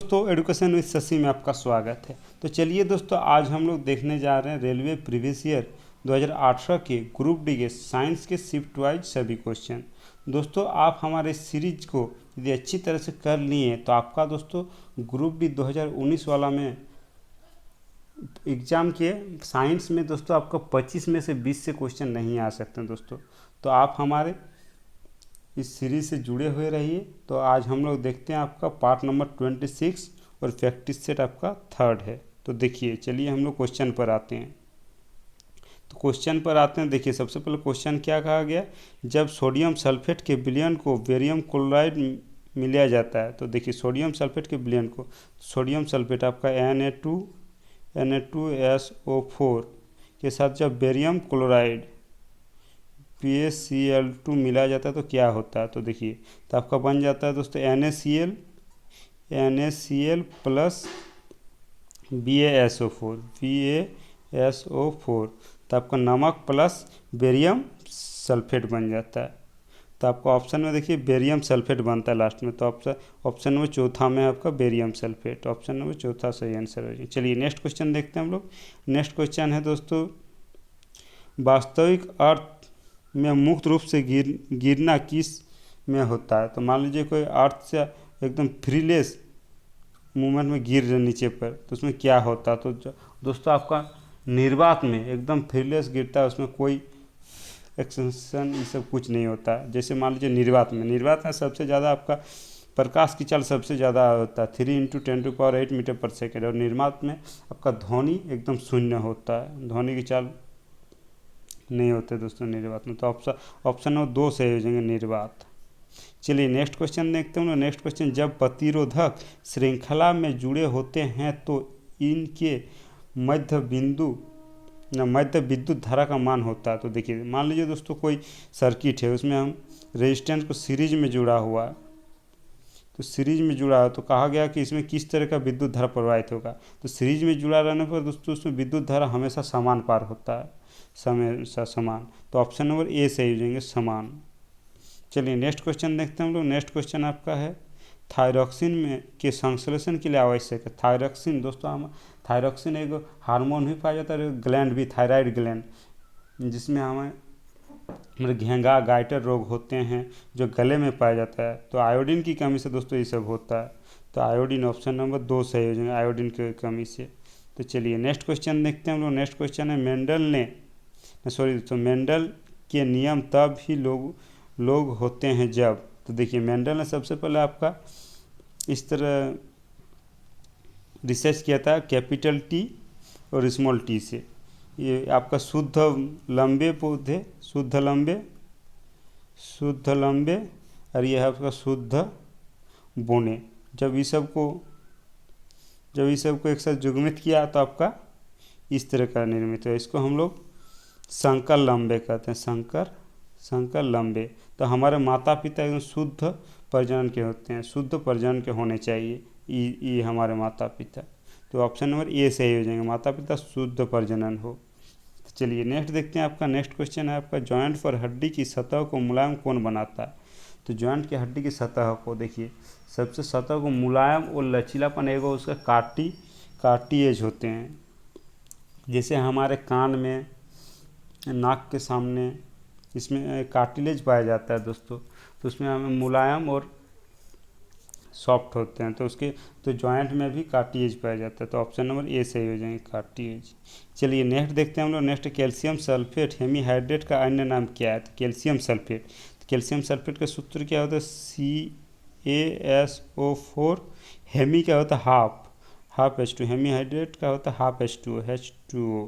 दोस्तों education with Shashi में आपका स्वागत है। तो चलिए दोस्तों, आज हम लोग देखने जा रहे हैं रेलवे प्रीवियस ईयर 2018 के ग्रुप डी के साइंस के शिफ्ट वाइज सभी क्वेश्चन। दोस्तों आप हमारे सीरीज को यदि अच्छी तरह से कर लिए तो आपका दोस्तों ग्रुप डी 2019 वाला में एग्ज़ाम के साइंस में दोस्तों आपका 25 में से 20 से क्वेश्चन नहीं आ सकते दोस्तों। तो आप हमारे इस सीरीज से जुड़े हुए रहिए। तो आज हम लोग देखते हैं आपका पार्ट नंबर 26 और प्रैक्टिस सेट आपका 3rd है। तो देखिए, चलिए हम लोग क्वेश्चन पर आते हैं। तो क्वेश्चन पर आते हैं, देखिए सबसे पहले क्वेश्चन क्या कहा गया, जब सोडियम सल्फेट के विलयन को बेरियम क्लोराइड मिलाया जाता है। तो देखिए सोडियम सल्फेट के विलयन को, सोडियम सल्फेट आपका Na2SO4 के साथ जब बेरियम क्लोराइड PaCl2 मिलाया जाता है तो क्या होता है। तो देखिए, तो आपका बन जाता है दोस्तों NaCl प्लस BaSO4 तो आपका नमक प्लस बेरियम सल्फेट बन जाता है। तो आपका ऑप्शन में देखिए बेरियम सल्फेट बनता है लास्ट में। तो ऑप्शन नंबर चौथा में आपका बेरियम सल्फेट, ऑप्शन नंबर चौथा सही आंसर है। चलिए नेक्स्ट क्वेश्चन देखते हैं हम लोग। नेक्स्ट क्वेश्चन है दोस्तों, वास्तविक अर्थ में मुक्त रूप से गिरना किस में होता है। तो मान लीजिए कोई अर्थ से एकदम फ्रीलेस मूवमेंट में गिर रहे नीचे पर, तो उसमें क्या होता है। तो दोस्तों आपका निर्वात में एकदम फ्रीलेस गिरता है, उसमें कोई एक्सटेंशन ये सब कुछ नहीं होता है। जैसे मान लीजिए निर्वात में सबसे ज़्यादा आपका प्रकाश की चाल सबसे ज़्यादा होता है 3 × 10⁸ मीटर पर सेकेंड, और निर्वात में आपका ध्वनि एकदम शून्य होता है, ध्वनि की चाल नहीं होते दोस्तों निर्वात में। तो ऑप्शन नंबर 2 सही हो जाएंगे निर्वात। चलिए नेक्स्ट क्वेश्चन देखते हैं। नेक्स्ट क्वेश्चन, जब प्रतिरोधक श्रृंखला में जुड़े होते हैं तो इनके मध्य विद्युत धारा का मान होता है। तो देखिए मान लीजिए दोस्तों कोई सर्किट है, उसमें हम रेजिस्टेंस को सीरीज में जुड़ा हुआ है। तो सीरीज में जुड़ा है तो कहा गया कि इसमें किस तरह का विद्युत धारा प्रवाहित होगा। तो सीरीज में जुड़ा रहने पर दोस्तों उसमें विद्युत धारा हमेशा समान पार होता है, हमेशा समान। तो ऑप्शन नंबर ए सही हो जाएंगे, समान। चलिए नेक्स्ट क्वेश्चन देखते हैं हम लोग। नेक्स्ट क्वेश्चन आपका है, थायरॉक्सिन में के संश्लेषण के लिए आवश्यक है। थायरॉक्सिन दोस्तों हम थायरॉक्सिन एक हार्मोन भी पाया जाता है, ग्लैंड भी, थायराइड ग्लैंड, जिसमें हमें घेंगा गाइटर रोग होते हैं जो गले में पाया जाता है। तो आयोडीन की कमी से दोस्तों ये सब होता है। तो आयोडीन ऑप्शन नंबर 2 सही हो जाएंगे, आयोडीन की कमी से। तो चलिए नेक्स्ट क्वेश्चन देखते हैं हम लोग। नेक्स्ट क्वेश्चन है, मेंडल के नियम तब ही लोग होते हैं जब। तो देखिए मेंडल ने सबसे पहले आपका इस तरह रिसर्च किया था, कैपिटल टी और स्मॉल टी से। ये आपका शुद्ध लंबे पौधे, शुद्ध लंबे और ये है आपका शुद्ध बोने। जब ये सब को एक साथ जुगमित किया तो आपका इस तरह का निर्मित है। इसको हम लोग संकर लंबे कहते हैं, संकर लंबे। तो हमारे माता पिता एकदम शुद्ध प्रजनन के होते हैं, शुद्ध प्रजनन के होने चाहिए ये हमारे माता पिता। तो ऑप्शन नंबर ए सही हो जाएंगे, माता पिता शुद्ध प्रजनन हो। तो चलिए नेक्स्ट देखते हैं। आपका नेक्स्ट क्वेश्चन है आपका, जॉइंट पर हड्डी की सतह को मुलायम कौन बनाता है। तो जॉइंट की हड्डी की सतह को देखिए, सबसे सतह को मुलायम और लचीलापन एगो उसका काटी एज होते हैं। जैसे हमारे कान में, नाक के सामने, इसमें कार्टिलेज पाया जाता है दोस्तों, तो उसमें हमें मुलायम और सॉफ्ट होते हैं। तो जॉइंट में भी कार्टिलेज पाया जाता है। तो ऑप्शन नंबर ए सही हो जाएंगे, कार्टिलेज। चलिए नेक्स्ट देखते हैं हम लोग। नेक्स्ट, कैल्शियम सल्फेट हेमीहाइड्रेट का अन्य नाम क्या है। तो कैल्शियम सल्फेट का सूत्र क्या होता है, CaSO4। हेमी क्या होता है, हाफ H2। हेमीहाइड्रेट का होता है हाफ H2O।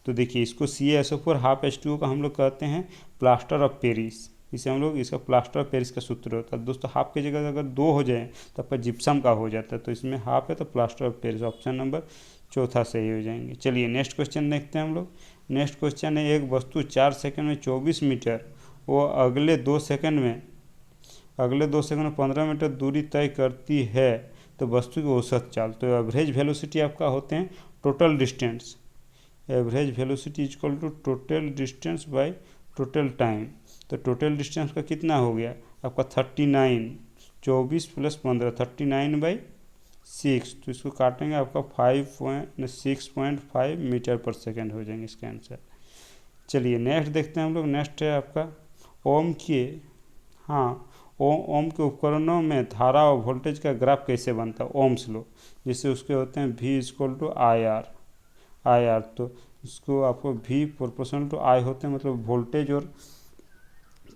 तो देखिए इसको CaSO4 हाफ H2O का हम लोग कहते हैं प्लास्टर ऑफ पेरिस। इसे हम लोग, इसका प्लास्टर ऑफ पेरिस का सूत्र होता है दोस्तों। हाफ की जगह अगर 2 हो जाए तो आपका जिप्सम का हो जाता है। तो इसमें हाफ है तो plaster of Paris, option number चौथा सही हो जाएंगे। चलिए नेक्स्ट क्वेश्चन देखते हैं हम लोग। नेक्स्ट क्वेश्चन है, एक वस्तु 4 सेकंड में 24 मीटर वो अगले 2 सेकंड में 15 मीटर दूरी तय करती है, तो वस्तु की औसत चाल। तो एवरेज वेलोसिटी आपका होते हैं total distance, average velocity equal to total distance by total time. तो टोटल डिस्टेंस का कितना हो गया आपका 39, 24 + 15, 39/6 6, तो इसको काटेंगे आपका 6.5 मीटर पर सेकेंड हो जाएंगे इसका आंसर। चलिए नेक्स्ट देखते हैं हम लोग। नेक्स्ट है आपका ओम के, हाँ, ओम के उपकरणों में धारा और वोल्टेज का ग्राफ कैसे बनता है, ओम्स लो, जिससे उसके होते हैं V = IR। तो इसको आपको V प्रोपोर्शनल टू I होते हैं, मतलब वोल्टेज और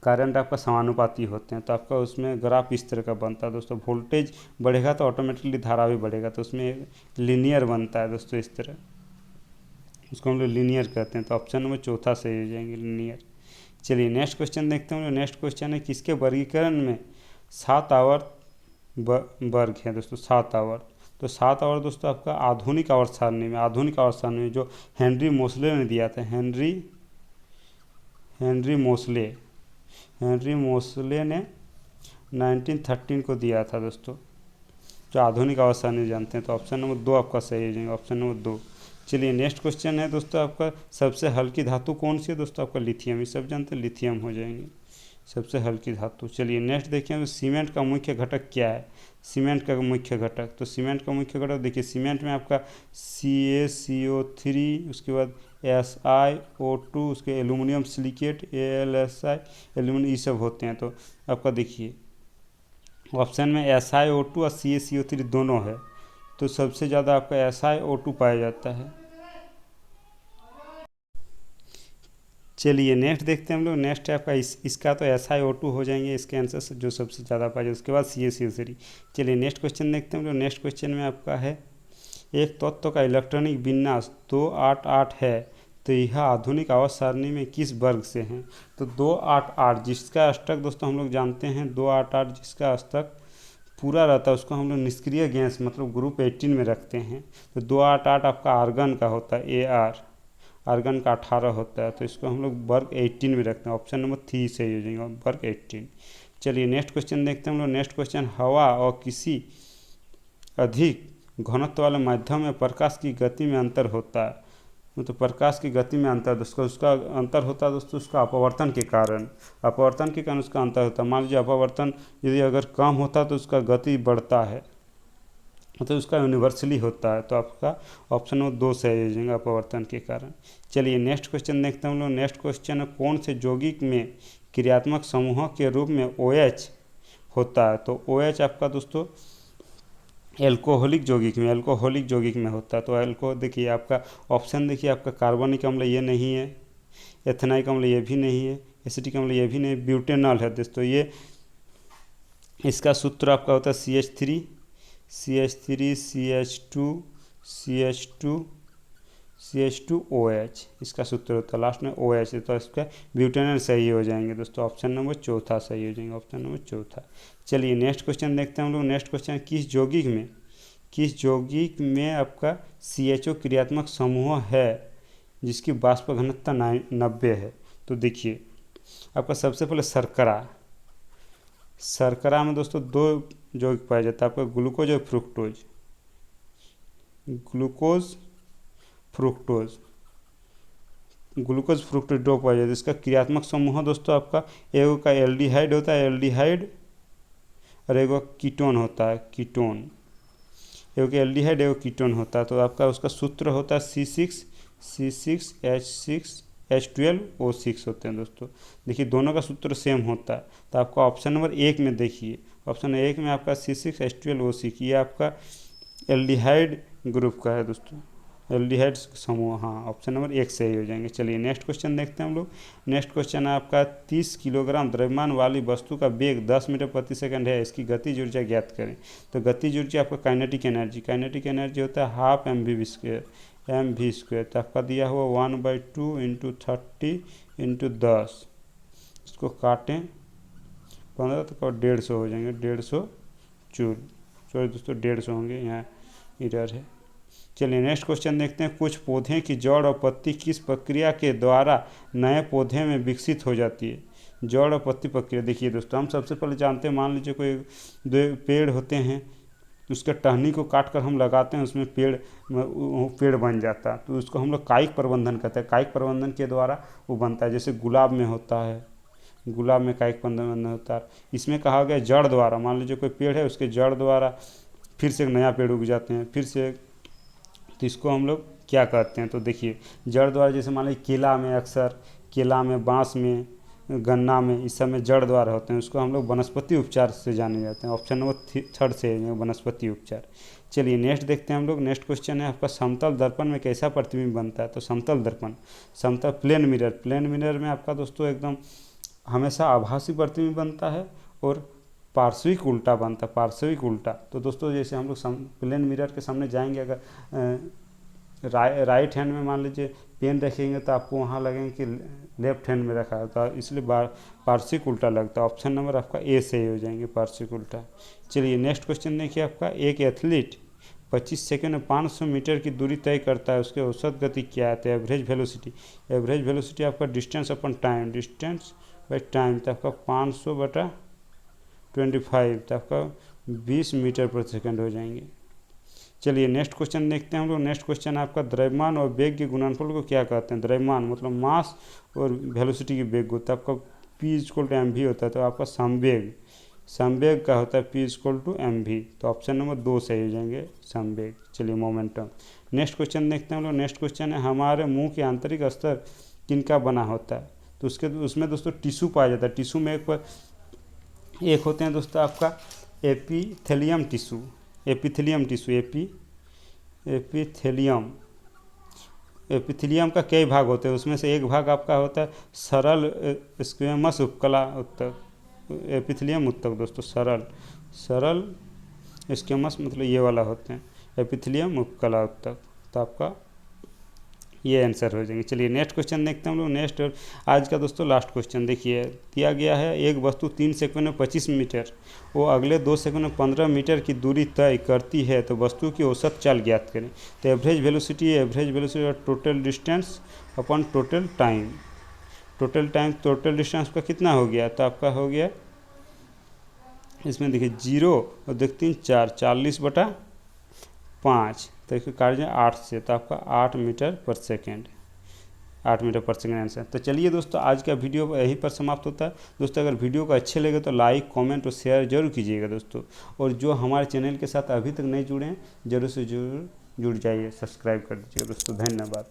करंट आपका समानुपाती होते हैं। तो आपका उसमें ग्राफ इस तरह का बनता है दोस्तों। वोल्टेज बढ़ेगा तो ऑटोमेटिकली धारा भी बढ़ेगा, तो उसमें लीनियर बनता है दोस्तों इस तरह, उसको हम लोग लीनियर कहते हैं। तो ऑप्शन नंबर चौथा सही हो जाएंगे, लीनियर। चलिए नेक्स्ट क्वेश्चन देखते हैं। नेक्स्ट क्वेश्चन है किसके वर्गीकरण में 7 आवर्त वर्ग है दोस्तों, 7 आवर्त। तो 7 आवर्त दोस्तों आपका आधुनिक आवर्त सारणी में जो हेनरी मोसले ने दिया था, हेनरी मोसले ने 1913 को दिया था दोस्तों, जो आधुनिक आवर्त सारणी जानते हैं। तो ऑप्शन नंबर 2 आपका सही हो जाएगा, ऑप्शन नंबर 2। चलिए नेक्स्ट क्वेश्चन है दोस्तों आपका सबसे हल्की धातु कौन सी है दोस्तों, आपका लिथियम। ये सब जानते हैं, लिथियम हो जाएंगे सबसे हल्की धातु। चलिए नेक्स्ट देखिए, तो सीमेंट का मुख्य घटक क्या है, सीमेंट का मुख्य घटक। तो सीमेंट का मुख्य घटक देखिए, सीमेंट में आपका CaCO3, उसके बाद SiO2, उसके एल्यूमिनियम सिलिकेट AlSi, एल्यूमिनियम, ये सब होते हैं। तो आपका देखिए ऑप्शन में SiO2 और CaCO3 दोनों है, तो सबसे ज़्यादा आपका SiO2 पाया जाता है। चलिए नेक्स्ट देखते हैं हम लोग। नेक्स्ट है आपका इसका तो SiO2 हो जाएंगे इसके आंसर से, जो सबसे ज़्यादा पाया जाए। उसके बाद CaCO3। चलिए नेक्स्ट क्वेश्चन देखते हैं हम लोग। नेक्स्ट क्वेश्चन में आपका है एक तत्व का इलेक्ट्रॉनिक विन्यास 288 है, तो यह आधुनिक आवर्त सारणी में किस वर्ग से है। तो 288 जिसका अष्टक दोस्तों हम लोग जानते हैं, 288 जिसका अष्टक पूरा रहता है उसको हम लोग निष्क्रिय गैस मतलब ग्रुप 18 में रखते हैं। तो 288 आपका आर्गन का होता है, आर्गन का 18 होता है, तो इसको हम लोग वर्ग 18 में रखते हैं। ऑप्शन नंबर 3 सही हो जाएगा, वर्ग 18। चलिए नेक्स्ट क्वेश्चन देखते हैं हम लोग। नेक्स्ट क्वेश्चन, हवा और किसी अधिक घनत्व वाले माध्यम में प्रकाश की गति में अंतर होता है। मतलब प्रकाश की गति में अंतर दोस्तों, उसका अंतर होता है दोस्तों उसका अपवर्तन के कारण उसका अंतर होता है। मान लीजिए अपवर्तन यदि अगर कम होता है तो उसका गति बढ़ता है, तो उसका यूनिवर्सली होता है। तो आपका ऑप्शन नंबर 2 सही हो जाएगा, अपवर्तन के कारण। चलिए नेक्स्ट क्वेश्चन देखते हैं हम लोग। नेक्स्ट क्वेश्चन है कौन से यौगिक में क्रियात्मक समूहों के रूप में OH होता है। तो OH आपका दोस्तों एल्कोहलिक यौगिक में होता है। तो देखिए आपका ऑप्शन देखिए, आपका कार्बनिक अम्ल ये नहीं है, एथेनाइक अम्ल ये भी नहीं है, एसिटिक अम्ल ये भी नहीं, ब्यूटेनॉल है दोस्तों ये। इसका सूत्र आपका होता है CH3 CH2OH, इसका सूत्र होता है लास्ट में OH, तो इसका ब्यूटेनॉल सही हो जाएंगे दोस्तों। ऑप्शन नंबर 4 सही हो जाएंगे, ऑप्शन नंबर 4। चलिए नेक्स्ट क्वेश्चन देखते हैं हम लोग। नेक्स्ट क्वेश्चन, किस यौगिक में आपका CHO क्रियात्मक समूह है जिसकी वाष्प घनत्व 90 है। तो देखिए आपका सबसे पहले शर्करा में दोस्तों 2 यौगिक पाया जाता है, आपका ग्लूकोज और फ्रुक्टोज। ग्लूकोज फ्रुक्टोज 2 पाया जाता है। इसका क्रियात्मक समूह दोस्तों आपका एगो का एल्डिहाइड होता है, एल्डिहाइड, और एगो कीटोन होता है, कीटोन। एगो का एल्डिहाइड एगो कीटोन होता है। तो आपका उसका सूत्र होता है C6H12O6 होते हैं दोस्तों। देखिए दोनों का सूत्र सेम होता है। तो आपका ऑप्शन नंबर 1 में देखिए, ऑप्शन 1 में आपका C6H12O6 ये आपका एल्डिहाइड ग्रुप का है दोस्तों, एल्डिहाइड समूह। हाँ, ऑप्शन नंबर 1 सही हो जाएंगे। चलिए नेक्स्ट क्वेश्चन देखते हैं हम लोग। नेक्स्ट क्वेश्चन है आपका 30 किलोग्राम द्रव्यमान वाली वस्तु का वेग 10 मीटर प्रति सेकंड है, इसकी गतिज ऊर्जा ज्ञात करें। तो गतिज ऊर्जा आपका काइनेटिक एनर्जी होता है हाफ mv²। तो आपका दिया हुआ 1/2 × 30 × 10, इसको काटें 15 तो 150 हो जाएंगे, 150 जूल। सॉरी दोस्तों 150 होंगे, यहाँ इधर है। चलिए नेक्स्ट क्वेश्चन देखते हैं। कुछ पौधे की जड़ और पत्ती किस प्रक्रिया के द्वारा नए पौधे में विकसित हो जाती है। जड़ और पत्ती प्रक्रिया देखिए दोस्तों, हम सबसे पहले जानते हैं, मान लीजिए कोई 2 पेड़ होते हैं, उसके टहनी को काट कर हम लगाते हैं, उसमें पेड़ बन जाता है। तो उसको हम लोग कायिक प्रबंधन कहते हैं। कायिक प्रबंधन के द्वारा वो बनता है, जैसे गुलाब में होता है, गुलाब में कायिक प्रबंधन होता है। इसमें कहा गया जड़ द्वारा, मान लीजिए कोई पेड़ है उसके जड़ द्वारा फिर से एक नया पेड़ उग जाते हैं, फिर से। तो इसको हम लोग क्या कहते हैं? तो देखिए, जड़ द्वार जैसे मान लीजिए केला में, अक्सर केला में, बांस में, गन्ना में, इस सब में जड़ द्वार होते हैं, उसको हम लोग वनस्पति उपचार से जाने जाते हैं। ऑप्शन नंबर 3 से है वनस्पति उपचार। चलिए नेक्स्ट देखते हैं हम लोग। नेक्स्ट क्वेश्चन है आपका, समतल दर्पण में कैसा प्रतिबिंब बनता है? तो समतल दर्पण, समतल प्लेन मिरर, प्लेन मिरर में आपका दोस्तों एकदम हमेशा आभासी प्रतिबिंब बनता है और पार्श्विक उल्टा बनता है, पार्श्विक उल्टा। तो दोस्तों जैसे हम लोग प्लेन मिरर के सामने जाएंगे, अगर राइट हैंड में मान लीजिए पेन रखेंगे तो आपको वहाँ लगेंगे कि लेफ्ट हैंड में रखा है, तो इसलिए पार्श्विक उल्टा लगता है। ऑप्शन नंबर आपका ए सही हो जाएंगे, पार्श्विक उल्टा। चलिए नेक्स्ट क्वेश्चन देखिए आपका, एक एथलीट 25 सेकेंड में 500 मीटर की दूरी तय करता है, उसके औसत गति क्या है? तो एवरेज वेलोसिटी, एवरेज वेलोसिटी आपका distance upon time, distance by time, तो आपका 500/25, तो आपका 20 मीटर पर सेकेंड हो जाएंगे। चलिए नेक्स्ट क्वेश्चन देखते हैं हम लोग। नेक्स्ट क्वेश्चन आपका, द्रव्यमान और वेग के गुणनफल को क्या कहते हैं? द्रव्यमान मतलब मास और वेलोसिटी की वेग होता है आपका P=mv होता है, तो आपका संवेग, संवेग का होता है P=mv, तो ऑप्शन नंबर 2 सही हो जाएंगे, संवेग। चलिए मोमेंटम। नेक्स्ट क्वेश्चन देखते हैं हम लोग। नेक्स्ट क्वेश्चन है, हमारे मुंह के आंतरिक स्तर किनका बना होता है? तो उसमें दोस्तों टिश्यू पाया जाता है। टिश्यू में एक होते हैं दोस्तों आपका epithelium tissue, epithelium tissue, epithelium का कई भाग होते हैं, उसमें से एक भाग आपका होता है सरल स्क्वेमस उपकला उत्तक, एपिथेलियम उत्तक दोस्तों, सरल स्क्वेमस मतलब ये वाला होते हैं एपिथेलियम उपकला उत्तक, तो आपका ये आंसर हो जाएंगे। चलिए नेक्स्ट क्वेश्चन देखते हैं हम लोग। नेक्स्ट और आज का दोस्तों लास्ट क्वेश्चन देखिए, दिया गया है एक वस्तु 3 सेकंड में 25 मीटर, वो अगले 2 सेकंड में 15 मीटर की दूरी तय करती है, तो वस्तु की औसत चाल ज्ञात करें। तो एवरेज वेलोसिटी और टोटल डिस्टेंस अपन टोटल टाइम, टोटल डिस्टेंस का कितना हो गया? तो आपका हो गया इसमें देखिए 0 और देखते हैं 4, 40/5, तो इसको काट जाए 8 से, तो आपका 8 मीटर पर सेकेंड, 8 मीटर पर सेकेंड आंसर। तो चलिए दोस्तों आज का वीडियो यहीं पर समाप्त होता है। दोस्तों अगर वीडियो को अच्छे लगे तो लाइक, कमेंट और शेयर जरूर कीजिएगा दोस्तों, और जो हमारे चैनल के साथ अभी तक नहीं जुड़े हैं जरूर से जरूर जुड़ जाइए, सब्सक्राइब कर दीजिएगा दोस्तों। धन्यवाद।